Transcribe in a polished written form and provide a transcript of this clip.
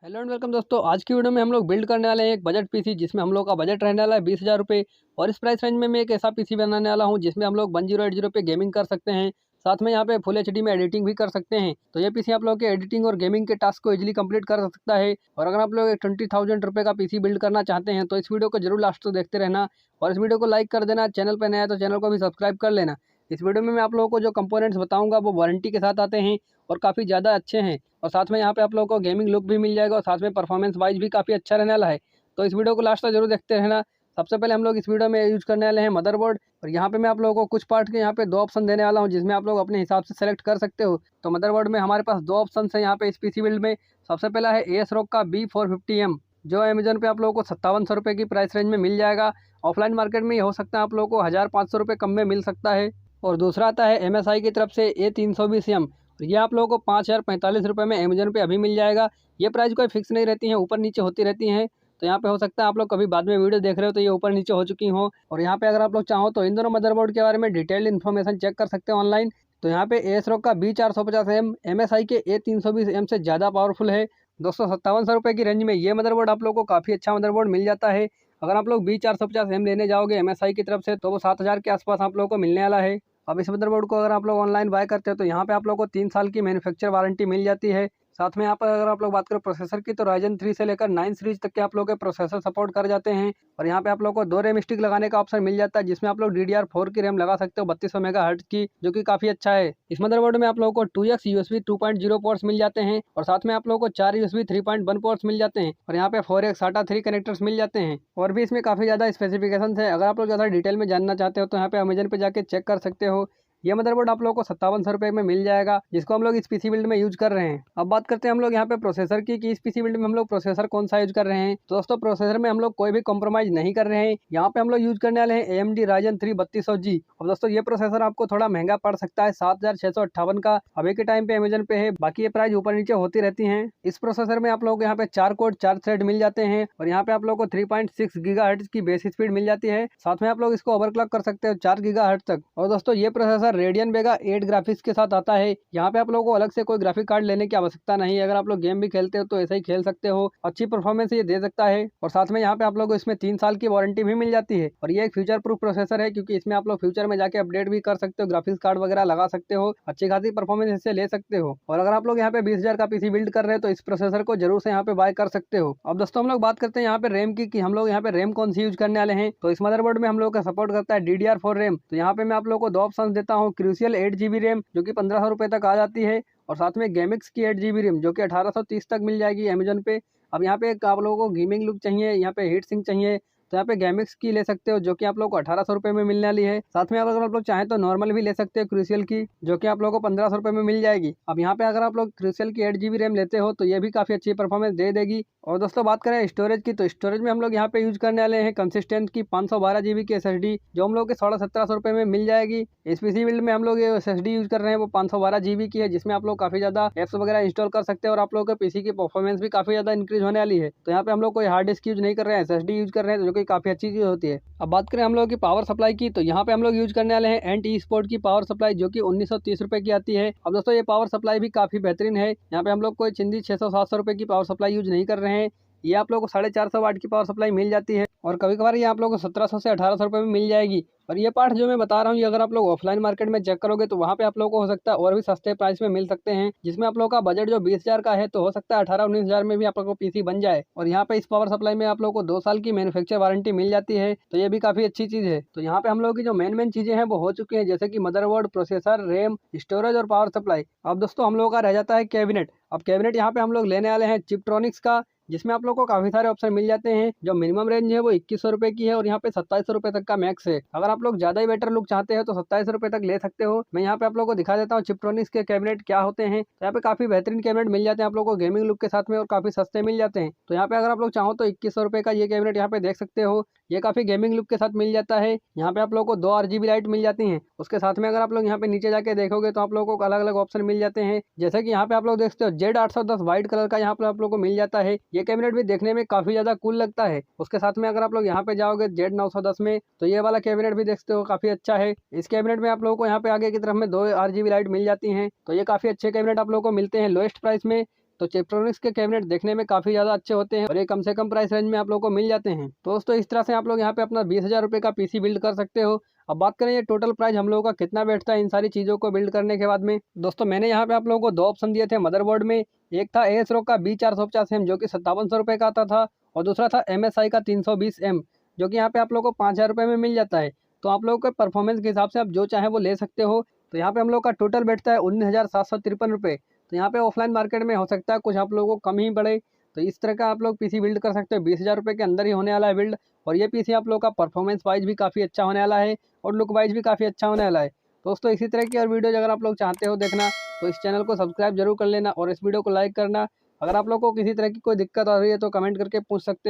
Hello and welcome दोस्तों। आज की वीडियो में हम लोग बिल्ड करने वाले हैं एक बजट पीसी जिसमें हम लोग का बजट रहने वाला है 20,000 रुपये। और इस प्राइस रेंज में मैं एक ऐसा पीसी बनाने वाला हूं जिसमें हम लोग 1080 पे गेमिंग कर सकते हैं। साथ में यहाँ पे फुल एचडी में एडिटिंग भी कर सकते हैं। तो ये पीसी आप लोग के एडिटिंग और गेमिंग के टास्क को इजीली कंप्लीट कर सकता है। और अगर आप लोग एक 20,000 रुपये का पीसी बिल्ड करना चाहते हैं तो इस वीडियो को जरूर लास्ट तक देखते रहना। और इस वीडियो को लाइक कर देना, चैनल पर नया है तो चैनल को भी सब्सक्राइब कर लेना। इस वीडियो में मैं आप लोगों को जो कंपोनेंट्स बताऊंगा वो वारंटी के साथ आते हैं और काफ़ी ज़्यादा अच्छे हैं। और साथ में यहाँ पे आप लोगों को गेमिंग लुक भी मिल जाएगा और साथ में परफॉर्मेंस वाइज भी काफ़ी अच्छा रहने वाला है। तो इस वीडियो को लास्ट तक जरूर देखते रहना। सबसे पहले हम लोग इस वीडियो में यूज करने वाले हैं मदरबोर्ड। और यहाँ पे मैं आप लोगों को कुछ पार्ट के यहाँ पे दो ऑप्शन देने वाला हूँ जिसमें आप लोग अपने हिसाब से सेलेक्ट कर सकते हो। तो मदरबोर्ड में हमारे पास दो ऑप्शन है यहाँ पे इस पीसी बिल्ड में। सबसे पहला है ASRock का B450M, जो अमेजोन पे आप लोगों को 5700 रुपये की प्राइस रेंज में मिल जाएगा। ऑफलाइन मार्केट में ये हो सकता है आप लोगों को 1500 रुपये कम में मिल सकता है। और दूसरा आता है MSI की तरफ से A320M। ये आप लोगों को 5,045 रुपये में अमेजन पे अभी मिल जाएगा। ये प्राइस कोई फिक्स नहीं रहती है, ऊपर नीचे होती रहती हैं। तो यहाँ पे हो सकता है आप लोग कभी बाद में वीडियो देख रहे हो तो ये ऊपर नीचे हो चुकी हो। और यहाँ पे अगर आप लोग चाहो तो इन दोनों मदरबोर्ड के बारे में डिटेल्ड इन्फॉर्मेशन चेक कर सकते हो ऑनलाइन। तो यहाँ पे ASRock का B450M MSI के A320M से ज़्यादा पावरफुल है। 257 रुपये की रेंज में ये मदरबोर्ड आप लोग को काफ़ी अच्छा मदरबोर्ड मिल जाता है। अगर आप लोग B450M लेने जाओगे MSI की तरफ से तो वो 7,000 के आसपास आप लोगों को मिलने वाला है। अब इस मदरबोर्ड को अगर आप लोग ऑनलाइन बाय करते हो तो यहाँ पे आप लोग को 3 साल की मैन्युफैक्चर वारंटी मिल जाती है। साथ में यहाँ पर अगर आप लोग बात करें प्रोसेसर की तो Ryzen 3 से लेकर 9 सीरीज तक के आप लोग के प्रोसेसर सपोर्ट कर जाते हैं। और यहाँ पे आप लोग को 2 रैम स्टिक लगाने का ऑप्शन मिल जाता है जिसमें आप लोग DDR4 की रैम लगा सकते हो 3200 मेगाहर्ट्ज की, जो कि काफ़ी अच्छा है। इस मदरबोर्ड में आप लोगों को 2x USB 2.0 पोर्ट्स मिल जाते हैं और साथ में आप लोगों को 4 USB 3.1 पोर्ट्स मिल जाते हैं। और यहाँ पे 4x SATA 3 कनेक्टर्स मिल जाते हैं। और भी इसमें काफ़ी ज़्यादा स्पेसिफिकेशन है। अगर आप लोग ज़्यादा डिटेल में जानना चाहते हो तो यहाँ पे अमेजन पे जाके चेक कर सकते हो। ये मदरबोर्ड आप लोगों को 5700 रुपये में मिल जाएगा जिसको हम लोग इस पीसी बिल्ड में यूज कर रहे हैं। अब बात करते हैं हम लोग यहाँ पे प्रोसेसर की कि इस पीसी बिल्ड में हम लोग प्रोसेसर कौन सा यूज कर रहे हैं। तो दोस्तों प्रोसेसर में हम लोग कोई भी कॉम्प्रोमाइज नहीं कर रहे हैं। यहाँ पे हम लोग यूज करने वाले हैं AMD Ryzen 3 3200G। अब दोस्तों ये प्रोसेसर आपको थोड़ा महंगा पड़ सकता है 7,658 का अभी के टाइम पे अमेजन पे है। बाकी ये प्राइस ऊपर नीचे होती रहती है। इस प्रोसेसर में आप लोग को यहाँ पे 4 कोर 4 थ्रेड मिल जाते हैं और यहाँ पे आप लोग को 3.6 गीगाहर्ट्ज की बेस स्पीड मिल जाती है। साथ में आप लोग इसको ओवरक्लॉक कर सकते हो 4 गीगाहर्ट्ज तक। और दोस्तों ये प्रोसेसर रेडियन वेगा 8 ग्राफिक्स के साथ आता है। यहाँ पे आप लोगों को अलग से कोई ग्राफिक कार्ड लेने की आवश्यकता नहीं है। अगर आप लोग गेम भी खेलते हो तो ऐसे ही खेल सकते हो, अच्छी परफॉर्मेंस ये दे सकता है। और साथ में यहाँ पे आप लोगों को इसमें 3 साल की वारंटी भी मिल जाती है। और ये एक फ्यूचर प्रूफ प्रोसेसर है क्योंकि इसमें आप लोग फ्यूचर में जाके अपडेट भी कर सकते हो, ग्राफिक्स कार्ड वगैरह लगा सकते हो, अच्छी खासी परफॉर्मेंस इससे ले सकते हो। और अगर आप लोग यहाँ पे 20,000 का पीसी बिल्ड कर रहे हो तो इस प्रोसेसर को जरूर से यहाँ पे बाय कर सकते हो। अब दोस्तों हम लोग बात करते हैं यहाँ पे रैम की कि हम लोग यहाँ पे रैम कौन सी यूज करने वाले हैं। तो इस मदरबोर्ड में हम लोग का सपोर्ट करता है DDR4 रैम। तो यहाँ पे मैं आप लोग को 2 ऑप्शन देता हूँ, क्रूशियल 8 GB रैम जो कि 1500 रुपये तक आ जाती है। और साथ में गेमिक्स की 8 GB रैम जो कि 1830 तक मिल जाएगी अमेजन पे। अब यहाँ पे आप लोगों को गेमिंग लुक चाहिए, यहाँ पे हीट सिंक चाहिए तो यहाँ पे गेमिक्स की ले सकते हो जो कि आप लोग को 1800 रुपये में मिलने वाली है। साथ में अगर आप लोग चाहें तो नॉर्मल भी ले सकते हो क्रूशियल की, जो कि आप लोगों को 1500 रुपये में मिल जाएगी। अब यहाँ पे अगर आप लोग क्रूशियल की 8 GB रैम लेते हो तो ये भी काफ़ी अच्छी परफॉर्मेंस दे देगी। और दोस्तों बात करें स्टोरेज की तो स्टोरेज में हम लोग यहाँ पे यूज करने वाले हैं कंसिस्टेंट की 512 GB की SSD, जो हम लोग के 1750 रुपये में मिल जाएगी। इस पीसी बिल्ड में हम लोग ये SSD यूज कर रहे हैं वो 512 GB की है, जिसमें आप लोग काफ़ी ज़्यादा एप्स वगैरह इंस्टॉल कर सकते हैं और आप लोगों के पीसी की परफॉर्मेंस भी काफ़ी ज़्यादा इंक्रीज होने वाली है। तो यहाँ पे हम लोग कोई हार्ड डिस्क यूज नहीं कर रहे हैं, SSD यूज कर रहे हैं जो कि काफ़ी अच्छी चीज़ होती है। अब बात करें हम लोग की पावर सप्लाई की तो यहाँ पे हम लोग यूज करने वाले हैं एंट ई स्पोर्ट की पावर सप्लाई जो कि 1930 रुपये की आती है। अब दोस्तों ये पावर सप्लाई भी काफ़ी बेहतरीन है। यहाँ पे हम लोग कोई चिंदी 600-700 रुपये की पावर सप्लाई यूज नहीं कर रहे हैं। ये आप लोगों को 450 वाट की पावर सप्लाई मिल जाती है और कभी कभार ये आप लोगों को 1700 से 1800 रुपये में मिल जाएगी। और ये पार्ट जो मैं बता रहा हूँ ये अगर आप लोग ऑफलाइन मार्केट में चेक करोगे तो वहाँ पे आप लोगों को हो सकता है और भी सस्ते प्राइस में मिल सकते हैं, जिसमें आप लोगों का बजट जो 20,000 का है तो हो सकता है 18-19,000 में भी आप लोगों को पीसी बन जाए। और यहाँ पे इस पावर सप्लाई में आप लोगों को 2 साल की मैन्युफैक्चर वारंटी मिल जाती है, तो ये भी काफ़ी अच्छी चीज़ है। तो यहाँ पे हम लोगों की जो मेन चीज़ें हैं वो हो चुकी हैं, जैसे कि मदरबोर्ड, प्रोसेसर, रैम, स्टोरेज और पावर सप्लाई। अब दोस्तों हम लोगों का रह जाता है कैबिनेट। अब कैबिनेट यहाँ पे हम लोग लेने वाले हैं चिपट्रॉनिक्स का, जिसमें आप लोग को काफी सारे ऑप्शन मिल जाते हैं। जो मिनिमम रेंज है वो 2100 रुपये की है और यहाँ पे 2700 रुपये तक का मैक्स है। अगर आप लोग ज्यादा ही बेटर लुक चाहते हैं तो 2700 रुपये तक ले सकते हो। मैं यहाँ पे आप लोगों को दिखा देता हूँ चिपट्रॉनिक्स के कैबिनेट क्या होते हैं। तो यहाँ पे काफी बेहतरीन कैबिनेट मिल जाते हैं आप लोग को गेमिंग लुक के साथ में और काफी सस्ते मिल जाते हैं। तो यहाँ पे अगर आप लोग चाहो तो 2100 रुपये का ये कैबिनेट यहाँ पे देख सकते हो। ये काफी गेमिंग लुक के साथ मिल जाता है। यहाँ पे आप लोगों को 2 RGB लाइट मिल जाती हैं। उसके साथ में अगर आप लोग यहाँ पे नीचे जाके देखोगे तो आप लोगों को अलग अलग ऑप्शन मिल जाते हैं, जैसे कि यहाँ पे आप लोग देखते हो Z810 व्हाइट कलर का यहाँ पे आप लोग को मिल जाता है। ये कैबिनेट भी देखने में काफी ज्यादा कूल लगता है। उसके साथ में अगर आप लोग यहाँ पे जाओगे Z910 में तो ये वाला कैबिनेट भी देखते हो काफी अच्छा है। इस कैबिनेट में आप लोगों को यहाँ पे आगे की तरफ में 2 RGB लाइट मिल जाती हैं। तो ये काफी अच्छे कैबिनेट आप लोगों को मिलते हैं लोएस्ट प्राइस में। तो चेप्ट्रॉनिक्स के कैबिनेट देखने में काफ़ी ज़्यादा अच्छे होते हैं और ये कम से कम प्राइस रेंज में आप लोगों को मिल जाते हैं। तो दोस्तों इस तरह से आप लोग यहाँ पे अपना 20,000 रुपये का पीसी बिल्ड कर सकते हो। अब बात करें ये टोटल प्राइस हम लोगों का कितना बैठता है इन सारी चीज़ों को बिल्ड करने के बाद में। दोस्तों मैंने यहाँ पे आप लोगों को 2 ऑप्शन दिए थे मदरबोर्ड में। एक था एएस रॉक का B450M जो कि 5700 रुपये का आता था, और दूसरा था MSI का 320M जो कि यहाँ पे आप लोगों को 5,000 रुपये में मिल जाता है। तो आप लोगों के परफॉर्मेंस के हिसाब से आप जो चाहें वो ले सकते हो। तो यहाँ पे हम लोग का टोटल बैठता है 19,753 रुपये। तो यहाँ पे ऑफलाइन मार्केट में हो सकता है कुछ आप लोगों को कम ही पड़े। तो इस तरह का आप लोग पीसी बिल्ड कर सकते हो। 20,000 रुपये के अंदर ही होने वाला है बिल्ड, और ये पीसी आप लोग का परफॉर्मेंस वाइज भी काफ़ी अच्छा होने वाला है और लुक वाइज भी काफ़ी अच्छा होने वाला है। दोस्तों इसी तरह की और वीडियो अगर आप लोग चाहते हो देखना तो इस चैनल को सब्सक्राइब जरूर कर लेना और इस वीडियो को लाइक करना। अगर आप लोग को किसी तरह की कोई दिक्कत आ रही है तो कमेंट करके पूछ सकते हो।